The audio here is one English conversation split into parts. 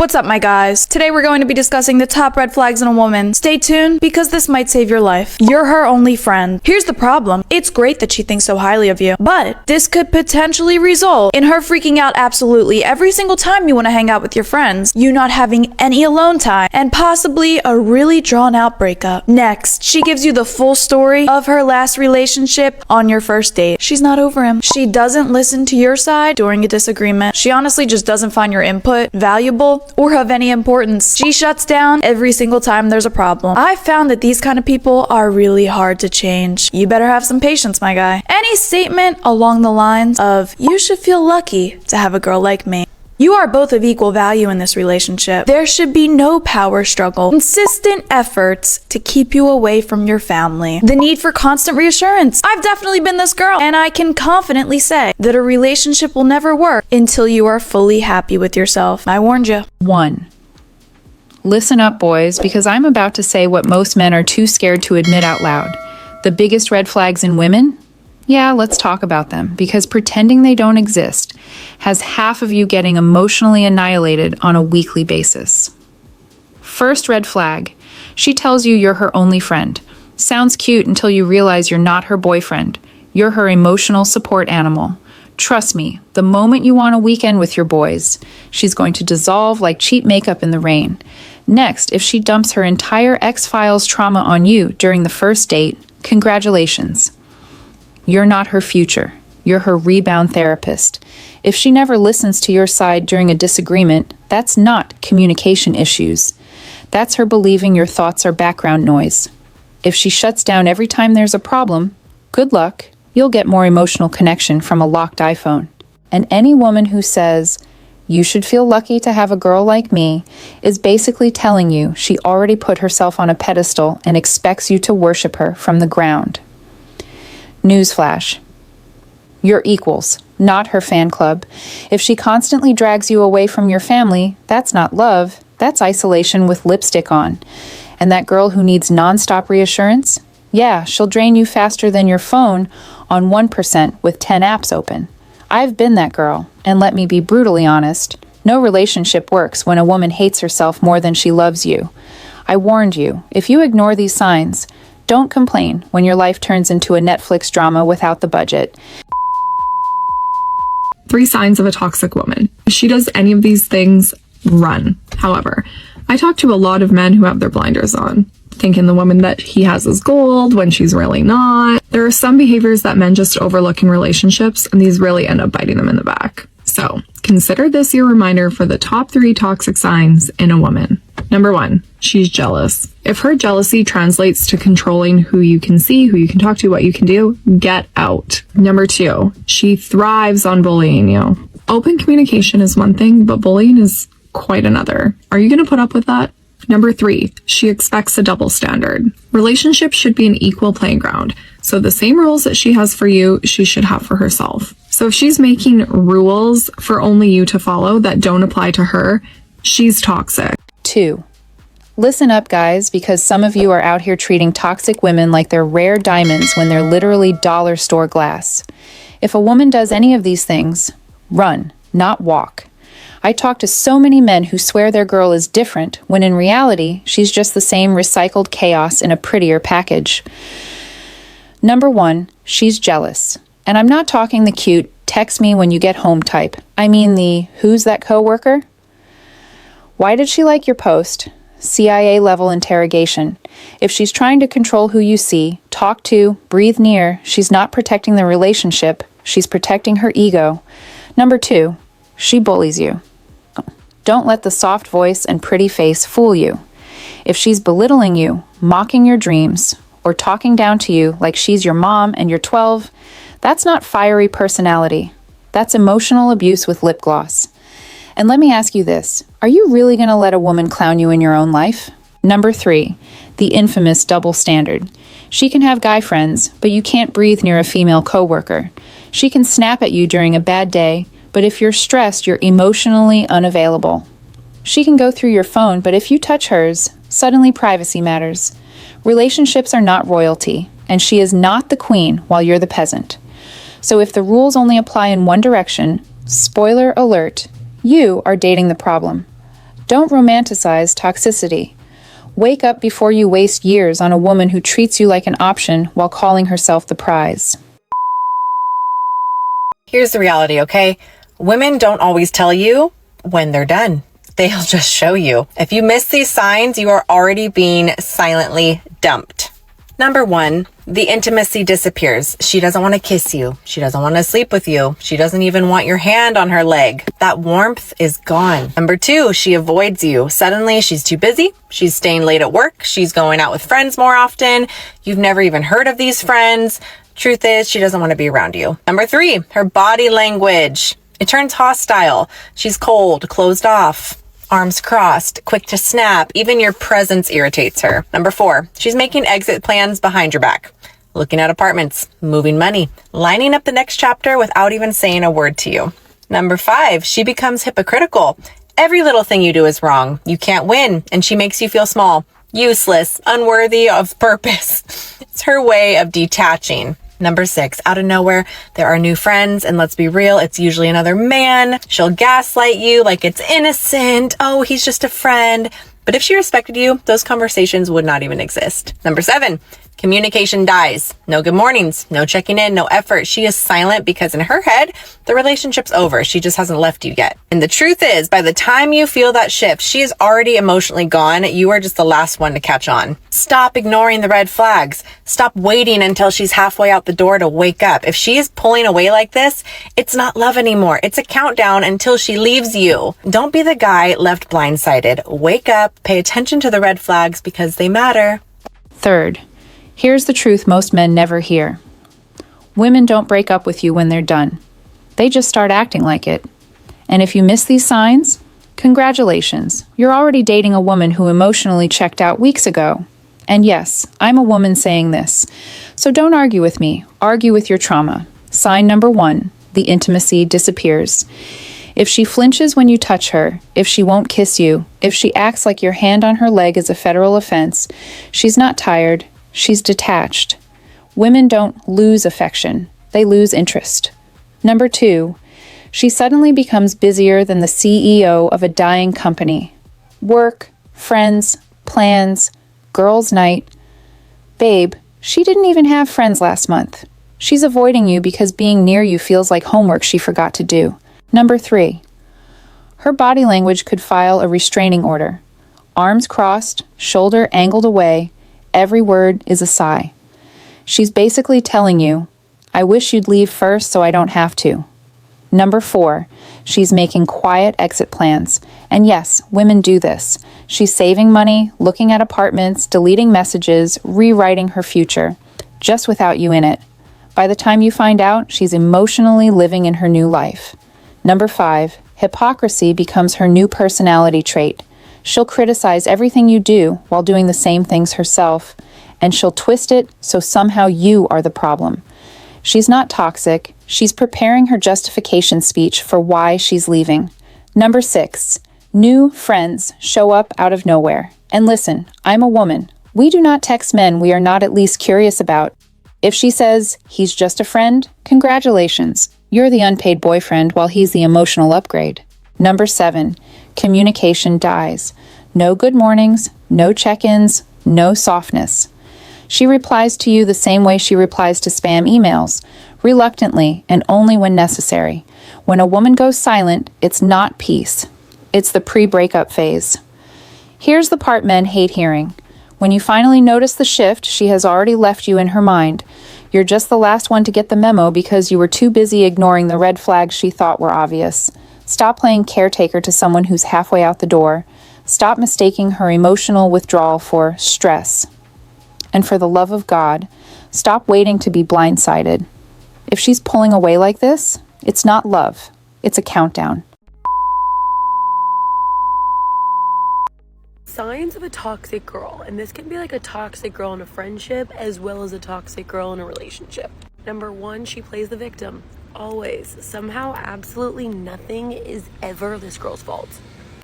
What's up, my guys? Today we're going to be discussing the top red flags in a woman. Stay tuned, because this might save your life. You're her only friend. Here's the problem. It's great that she thinks so highly of you, but this could potentially result in her freaking out absolutely every single time you want to hang out with your friends, you not having any alone time, and possibly a really drawn out breakup. Next, she gives you the full story of her last relationship on your first date. She's not over him. She doesn't listen to your side during a disagreement. She honestly just doesn't find your input valuable or of any importance. She shuts down every single time there's a problem. I've found that these kind of people are really hard to change. You better have some patience, my guy. Any statement along the lines of, "You should feel lucky to have a girl like me." You are both of equal value in this relationship. There should be no power struggle. Consistent efforts to keep you away from your family. The need for constant reassurance. I've definitely been this girl, and I can confidently say that a relationship will never work until you are fully happy with yourself. I warned you. 1. Listen up, boys, because I'm about to say what most men are too scared to admit out loud. The biggest red flags in women? Yeah, let's talk about them, because pretending they don't exist has half of you getting emotionally annihilated on a weekly basis. First red flag. She tells you you're her only friend. Sounds cute until you realize you're not her boyfriend. You're her emotional support animal. Trust me, the moment you want a weekend with your boys, she's going to dissolve like cheap makeup in the rain. Next, if she dumps her entire X-Files trauma on you during the first date, congratulations. You're not her future. You're her rebound therapist. If she never listens to your side during a disagreement, that's not communication issues. That's her believing your thoughts are background noise. If she shuts down every time there's a problem, good luck. You'll get more emotional connection from a locked iPhone. And any woman who says, "You should feel lucky to have a girl like me," is basically telling you she already put herself on a pedestal and expects you to worship her from the ground. Newsflash. You're equals, not her fan club. If she constantly drags you away from your family, that's not love, that's isolation with lipstick on. And that girl who needs nonstop reassurance? Yeah, she'll drain you faster than your phone on 1% with 10 apps open. I've been that girl, and let me be brutally honest, no relationship works when a woman hates herself more than she loves you. I warned you, if you ignore these signs, don't complain when your life turns into a Netflix drama without the budget. 3 signs of a toxic woman. If she does any of these things, run. However, I talk to a lot of men who have their blinders on, thinking the woman that he has is gold when she's really not. There are some behaviors that men just overlook in relationships, and these really end up biting them in the back. So, consider this your reminder for the top 3 toxic signs in a woman. Number 1, she's jealous. If her jealousy translates to controlling who you can see, who you can talk to, what you can do, get out. Number 2, she thrives on bullying you. Open communication is one thing, but bullying is quite another. Are you going to put up with that? Number 3, she expects a double standard. Relationships should be an equal playing ground. So the same rules that she has for you, she should have for herself. So if she's making rules for only you to follow that don't apply to her, she's toxic. 2. Listen up, guys, because some of you are out here treating toxic women like they're rare diamonds when they're literally dollar store glass. If a woman does any of these things, run, not walk. I talk to so many men who swear their girl is different, when in reality, she's just the same recycled chaos in a prettier package. Number 1, she's jealous. And I'm not talking the cute, text me when you get home type. I mean the, who's that coworker? Why did she like your post? CIA level interrogation. If she's trying to control who you see, talk to, breathe near, she's not protecting the relationship, she's protecting her ego. Number 2, she bullies you. Don't let the soft voice and pretty face fool you. If she's belittling you, mocking your dreams, or talking down to you like she's your mom and you're 12, that's not fiery personality. That's emotional abuse with lip gloss. And let me ask you this, are you really going to let a woman clown you in your own life? Number 3, the infamous double standard. She can have guy friends, but you can't breathe near a female coworker. She can snap at you during a bad day, but if you're stressed, you're emotionally unavailable. She can go through your phone, but if you touch hers, suddenly privacy matters. Relationships are not royalty, and she is not the queen while you're the peasant. So if the rules only apply in one direction, spoiler alert, you are dating the problem. Don't romanticize toxicity. Wake up before you waste years on a woman who treats you like an option while calling herself the prize. Here's the reality, okay? Women don't always tell you when they're done. They'll just show you. If you miss these signs, you are already being silently dumped. Number 1, the intimacy disappears. She doesn't want to kiss you. She doesn't want to sleep with you. She doesn't even want your hand on her leg. That warmth is gone. Number 2, she avoids you. Suddenly, she's too busy. She's staying late at work. She's going out with friends more often. You've never even heard of these friends. Truth is, she doesn't want to be around you. Number 3, her body language. It turns hostile. She's cold, closed off, arms crossed, quick to snap. Even your presence irritates her. Number 4, she's making exit plans behind your back, looking at apartments, moving money, lining up the next chapter without even saying a word to you. Number 5, she becomes hypocritical. Every little thing you do is wrong. You can't win, and she makes you feel small, useless, unworthy of purpose. It's her way of detaching. Number 6, out of nowhere, there are new friends, and let's be real, it's usually another man. She'll gaslight you like it's innocent. Oh, he's just a friend. But if she respected you, those conversations would not even exist. Number 7, communication dies. No good mornings, no checking in, no effort. She is silent because in her head, the relationship's over. She just hasn't left you yet. And the truth is, by the time you feel that shift, she is already emotionally gone. You are just the last one to catch on. Stop ignoring the red flags. Stop waiting until she's halfway out the door to wake up. If she is pulling away like this, it's not love anymore. It's a countdown until she leaves you. Don't be the guy left blindsided. Wake up, pay attention to the red flags because they matter. Third, here's the truth most men never hear. Women don't break up with you when they're done. They just start acting like it. And if you miss these signs, congratulations. You're already dating a woman who emotionally checked out weeks ago. And yes, I'm a woman saying this. So don't argue with me. Argue with your trauma. Sign number 1, the intimacy disappears. If she flinches when you touch her, if she won't kiss you, if she acts like your hand on her leg is a federal offense, she's not tired, she's detached. Women don't lose affection, they lose interest. Number 2, she suddenly becomes busier than the CEO of a dying company. Work, friends, plans, girls' night. Babe, she didn't even have friends last month. She's avoiding you because being near you feels like homework she forgot to do. Number 3, her body language could file a restraining order. Arms crossed, shoulder angled away, every word is a sigh. She's basically telling you, I wish you'd leave first so I don't have to. Number 4, she's making quiet exit plans. And yes, women do this. She's saving money, looking at apartments, deleting messages, rewriting her future, just without you in it. By the time you find out, she's emotionally living in her new life. Number 5, hypocrisy becomes her new personality trait. She'll criticize everything you do while doing the same things herself, and she'll twist it so somehow you are the problem. She's not toxic. She's preparing her justification speech for why she's leaving. Number 6, new friends show up out of nowhere. And listen, I'm a woman. We do not text men we are not at least curious about. If she says, he's just a friend, congratulations. You're the unpaid boyfriend while he's the emotional upgrade. Number 7, communication dies. No good mornings, no check-ins, no softness. She replies to you the same way she replies to spam emails, reluctantly and only when necessary. When a woman goes silent, it's not peace. It's the pre-breakup phase. Here's the part men hate hearing. When you finally notice the shift, she has already left you in her mind. You're just the last one to get the memo because you were too busy ignoring the red flags she thought were obvious. Stop playing caretaker to someone who's halfway out the door. Stop mistaking her emotional withdrawal for stress. And for the love of God, stop waiting to be blindsided. If she's pulling away like this, it's not love. It's a countdown. Signs of a toxic girl, and this can be like a toxic girl in a friendship as well as a toxic girl in a relationship. Number 1, she plays the victim. Always. Somehow, absolutely nothing is ever this girl's fault.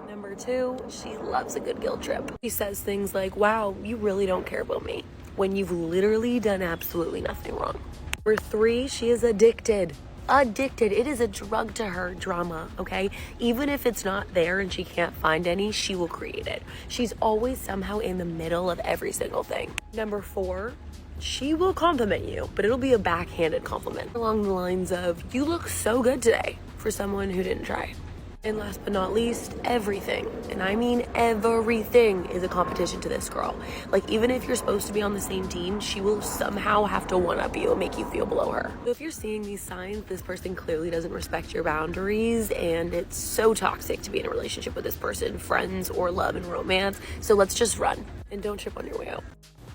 Number 2, she loves a good guilt trip. She says things like, wow, you really don't care about me, when you've literally done absolutely nothing wrong. Number 3, she is addicted. addicted. It is a drug to her, drama, okay? Even if it's not there and she can't find any, she will create it. She's always somehow in the middle of every single thing. Number 4, she will compliment you, but it'll be a backhanded compliment along the lines of, you look so good today, for someone who didn't try. And last but not least, everything, and I mean everything, is a competition to this girl. Like, even if you're supposed to be on the same team, she will somehow have to one-up you and make you feel below her. So if you're seeing these signs, this person clearly doesn't respect your boundaries, and it's so toxic to be in a relationship with this person, friends or love and romance. So let's just run and don't trip on your way out.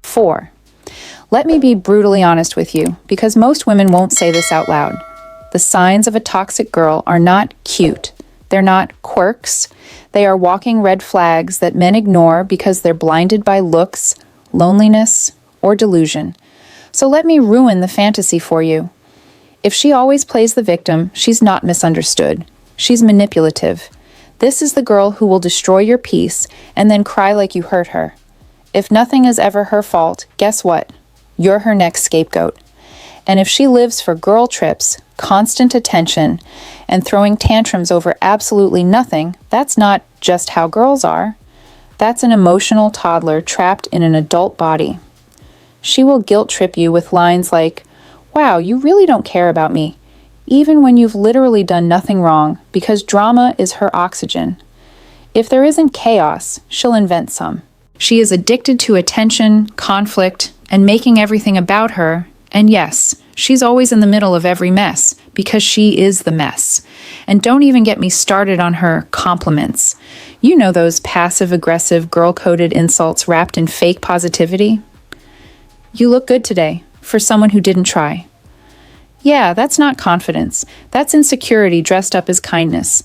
4. Let me be brutally honest with you, because most women won't say this out loud. The signs of a toxic girl are not cute. They're not quirks. They are walking red flags that men ignore because they're blinded by looks, loneliness, or delusion. So let me ruin the fantasy for you. If she always plays the victim, she's not misunderstood. She's manipulative. This is the girl who will destroy your peace and then cry like you hurt her. If nothing is ever her fault, guess what? You're her next scapegoat. And if she lives for girl trips, constant attention, and throwing tantrums over absolutely nothing, that's not just how girls are. That's an emotional toddler trapped in an adult body. She will guilt trip you with lines like, "Wow, you really don't care about me," even when you've literally done nothing wrong, because drama is her oxygen. If there isn't chaos, she'll invent some. She is addicted to attention, conflict, and making everything about her. And yes, she's always in the middle of every mess, because she is the mess. And don't even get me started on her compliments. You know those passive-aggressive, girl-coded insults wrapped in fake positivity? "You look good today," for someone who didn't try. Yeah, that's not confidence. That's insecurity dressed up as kindness.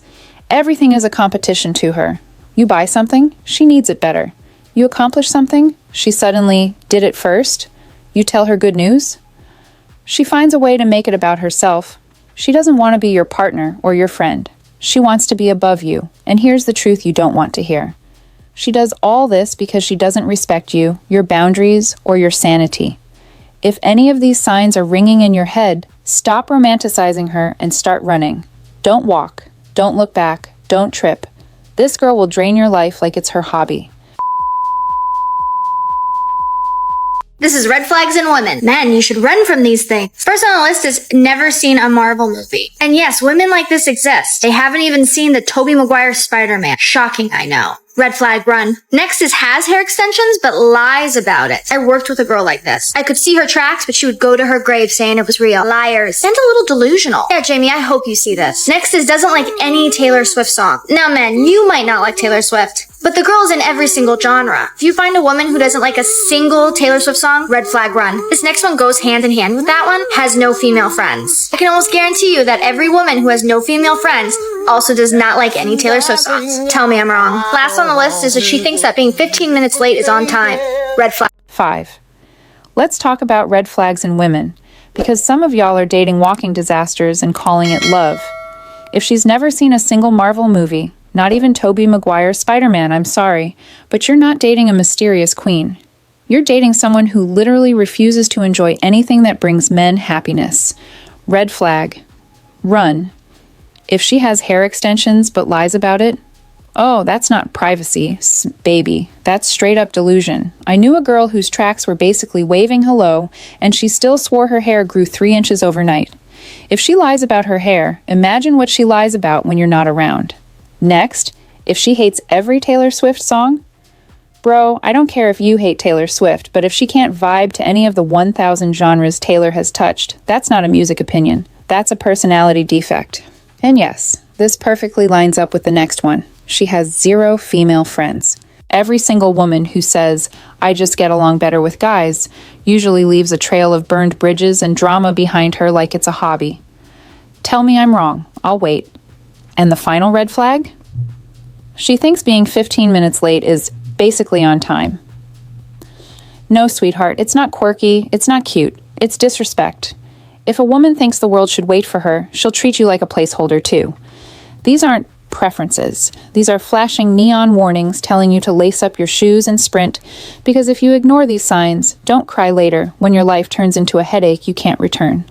Everything is a competition to her. You buy something, she needs it better. You accomplish something, she suddenly did it first. You tell her good news, she finds a way to make it about herself. She doesn't want to be your partner or your friend. She wants to be above you, and here's the truth you don't want to hear. She does all this because she doesn't respect you, your boundaries, or your sanity. If any of these signs are ringing in your head, stop romanticizing her and start running. Don't walk. Don't look back. Don't trip. This girl will drain your life like it's her hobby. This is red flags in women. Men, you should run from these things. First on the list is never seen a Marvel movie. And yes, women like this exist. They haven't even seen the Tobey Maguire Spider-Man. Shocking, I know. Red flag, run. Next is has hair extensions, but lies about it. I worked with a girl like this. I could see her tracks, but she would go to her grave saying it was real. Liars. And a little delusional. Yeah, Jamie, I hope you see this. Next is doesn't like any Taylor Swift song. Now, men, you might not like Taylor Swift, but the girl's in every single genre. If you find a woman who doesn't like a single Taylor Swift song, red flag, run. This next one goes hand in hand with that one, has no female friends. I can almost guarantee you that every woman who has no female friends also does not like any Taylor Swift songs. Tell me I'm wrong. Last on the list is that she thinks that being 15 minutes late is on time. Red flag. 5. Let's talk about red flags in women, because some of y'all are dating walking disasters and calling it love. If she's never seen a single Marvel movie, not even Tobey Maguire's Spider-Man, I'm sorry, but you're not dating a mysterious queen. You're dating someone who literally refuses to enjoy anything that brings men happiness. Red flag. Run. If she has hair extensions but lies about it, oh, that's not privacy, baby. That's straight up delusion. I knew a girl whose tracks were basically waving hello, and she still swore her hair grew 3 inches overnight. If she lies about her hair, imagine what she lies about when you're not around. Next, if she hates every Taylor Swift song, bro, I don't care if you hate Taylor Swift, but if she can't vibe to any of the 1,000 genres Taylor has touched, that's not a music opinion. That's a personality defect. And yes, this perfectly lines up with the next one. She has 0 female friends. Every single woman who says, "I just get along better with guys," usually leaves a trail of burned bridges and drama behind her like it's a hobby. Tell me I'm wrong. I'll wait. And the final red flag? She thinks being 15 minutes late is basically on time. No, sweetheart, it's not quirky, it's not cute, it's disrespect. If a woman thinks the world should wait for her, she'll treat you like a placeholder too. These aren't preferences. These are flashing neon warnings telling you to lace up your shoes and sprint, because if you ignore these signs, don't cry later when your life turns into a headache you can't return.